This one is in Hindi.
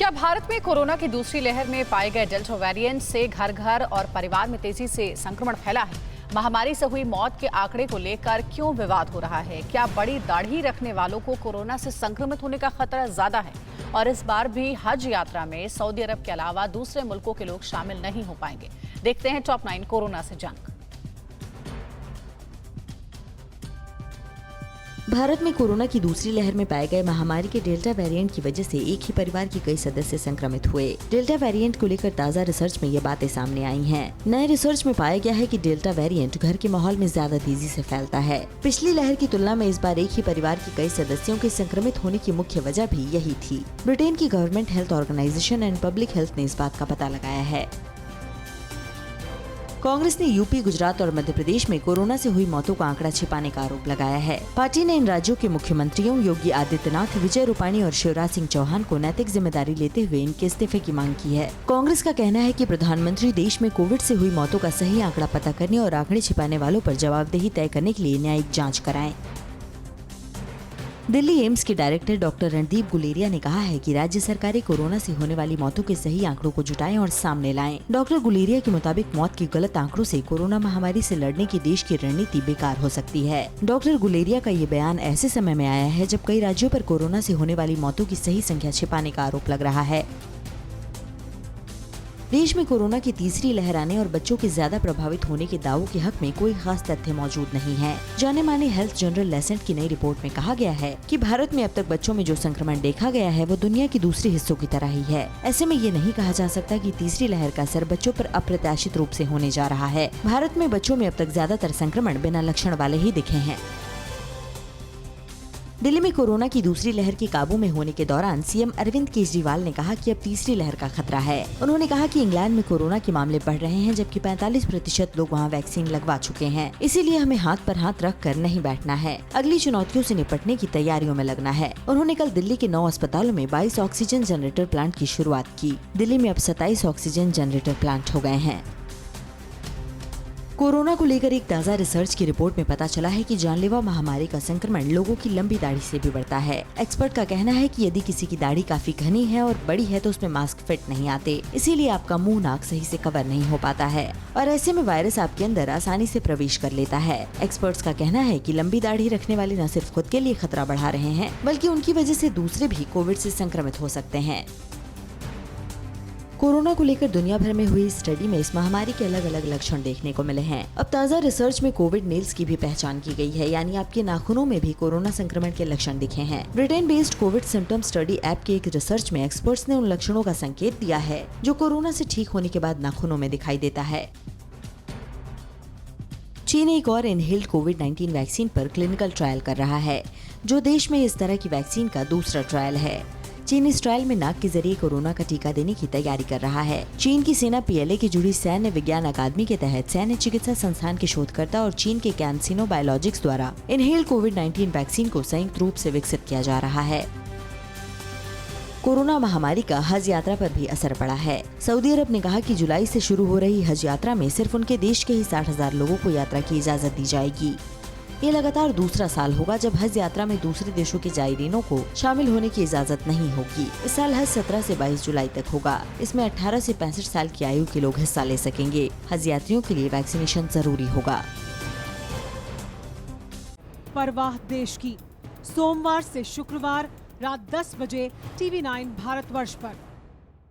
क्या भारत में कोरोना की दूसरी लहर में पाए गए डेल्टा वेरिएंट से घर घर और परिवार में तेजी से संक्रमण फैला है? महामारी से हुई मौत के आंकड़े को लेकर क्यों विवाद हो रहा है? क्या बड़ी दाढ़ी रखने वालों को कोरोना से संक्रमित होने का खतरा ज्यादा है? और इस बार भी हज यात्रा में सऊदी अरब के अलावा दूसरे मुल्कों के लोग शामिल नहीं हो पाएंगे। देखते हैं टॉप 9 कोरोना से जंग। भारत में कोरोना की दूसरी लहर में पाए गए महामारी के डेल्टा वेरिएंट की वजह से एक ही परिवार के कई सदस्य संक्रमित हुए। डेल्टा वेरिएंट को लेकर ताज़ा रिसर्च में ये बातें सामने आई हैं। नए रिसर्च में पाया गया है कि डेल्टा वेरिएंट घर के माहौल में ज्यादा तेजी से फैलता है। पिछली लहर की तुलना में इस बार एक ही परिवार के कई सदस्यों के संक्रमित होने की मुख्य वजह भी यही थी। ब्रिटेन की government health organisation and public health ने इस बात का पता लगाया है। कांग्रेस ने यूपी, गुजरात और मध्य प्रदेश में कोरोना से हुई मौतों का आंकड़ा छिपाने का आरोप लगाया है। पार्टी ने इन राज्यों के मुख्यमंत्रियों योगी आदित्यनाथ, विजय रूपाणी और शिवराज सिंह चौहान को नैतिक जिम्मेदारी लेते हुए इनके इस्तीफे की मांग की है। कांग्रेस का कहना है कि प्रधानमंत्री देश में कोविड से हुई मौतों का सही आंकड़ा पता करने और आंकड़े छिपाने वालों पर जवाबदेही तय करने के लिए न्यायिक जाँच कराएं। दिल्ली एम्स के डायरेक्टर डॉक्टर रणदीप गुलेरिया ने कहा है कि राज्य सरकारें कोरोना से होने वाली मौतों के सही आंकड़ों को जुटाएं और सामने लाएं। डॉक्टर गुलेरिया के मुताबिक मौत के गलत आंकड़ों से कोरोना महामारी से लड़ने की देश की रणनीति बेकार हो सकती है। डॉक्टर गुलेरिया का ये बयान ऐसे समय में आया है जब कई राज्यों पर कोरोना से होने वाली मौतों की सही संख्या छिपाने का आरोप लग रहा है। देश में कोरोना की तीसरी लहर आने और बच्चों के ज्यादा प्रभावित होने के दावों के हक में कोई खास तथ्य मौजूद नहीं है। जाने माने हेल्थ जर्नल लेसेंट की नई रिपोर्ट में कहा गया है कि भारत में अब तक बच्चों में जो संक्रमण देखा गया है वो दुनिया के दूसरे हिस्सों की तरह ही है। ऐसे में ये नहीं कहा जा सकता कि तीसरी लहर का असर बच्चों पर अप्रत्याशित रूप से होने जा रहा है। भारत में बच्चों में अब तक ज्यादातर संक्रमण बिना लक्षण वाले ही दिखे हैं। दिल्ली में कोरोना की दूसरी लहर के काबू में होने के दौरान सीएम अरविंद केजरीवाल ने कहा कि अब तीसरी लहर का खतरा है। उन्होंने कहा कि इंग्लैंड में कोरोना के मामले बढ़ रहे हैं जबकि 45% लोग वहां वैक्सीन लगवा चुके हैं। इसीलिए हमें हाथ पर हाथ रख कर नहीं बैठना है, अगली चुनौतियों से निपटने की तैयारियों में लगना है। उन्होंने कल दिल्ली के 9 अस्पतालों में 22 ऑक्सीजन जनरेटर प्लांट की शुरुआत की। दिल्ली में अब 27 ऑक्सीजन जनरेटर प्लांट हो गए हैं। कोरोना को लेकर एक ताज़ा रिसर्च की रिपोर्ट में पता चला है कि जानलेवा महामारी का संक्रमण लोगों की लंबी दाढ़ी से भी बढ़ता है। एक्सपर्ट का कहना है कि यदि किसी की दाढ़ी काफी घनी है और बड़ी है तो उसमें मास्क फिट नहीं आते, इसीलिए आपका मुंह नाक सही से कवर नहीं हो पाता है और ऐसे में वायरस आपके अंदर आसानी से प्रवेश कर लेता है। एक्सपर्ट्स का कहना है कि लंबी दाढ़ी रखने वाले न सिर्फ खुद के लिए खतरा बढ़ा रहे हैं बल्कि उनकी वजह से दूसरे भी कोविड से संक्रमित हो सकते हैं। कोरोना को लेकर दुनिया भर में हुई स्टडी में इस महामारी के अलग अलग लक्षण देखने को मिले हैं। अब ताज़ा रिसर्च में कोविड नेल्स की भी पहचान की गई है, यानी आपके नाखूनों में भी कोरोना संक्रमण के लक्षण दिखे हैं। Britain based Covid symptom study app के एक रिसर्च में एक्सपर्ट्स ने उन लक्षणों का संकेत दिया है जो कोरोना से ठीक होने के बाद नाखूनों में दिखाई देता है। चीन एक और इनहेल्ड कोविड-19 वैक्सीन पर क्लिनिकल ट्रायल कर रहा है, जो देश में इस तरह की वैक्सीन का दूसरा ट्रायल है। चीन इस ट्रायल में नाक के जरिए कोरोना का टीका देने की तैयारी कर रहा है। चीन की सेना पीएलए की जुड़ी सैन्य विज्ञान अकादमी के तहत सैन्य चिकित्सा संस्थान के शोधकर्ता और चीन के कैंसिनो बायोलॉजिक्स द्वारा इनहेल्ड कोविड-19 वैक्सीन को संयुक्त रूप से विकसित किया जा रहा है। कोरोना महामारी का हज यात्रा पर भी असर पड़ा है। सऊदी अरब ने कहा कि जुलाई से शुरू हो रही हज यात्रा में सिर्फ उनके देश के ही 60,000 लोगों को यात्रा की इजाजत दी जाएगी। ये लगातार दूसरा साल होगा जब हज यात्रा में दूसरे देशों के जायरीनों को शामिल होने की इजाजत नहीं होगी। इस साल हज 17 से 22 जुलाई तक होगा। इसमें 18 से 65 साल की आयु के लोग हिस्सा ले सकेंगे। हज यात्रियों के लिए वैक्सीनेशन जरूरी होगा। परवाह देश की, सोमवार से शुक्रवार रात 10 बजे TV9 भारतवर्ष पर।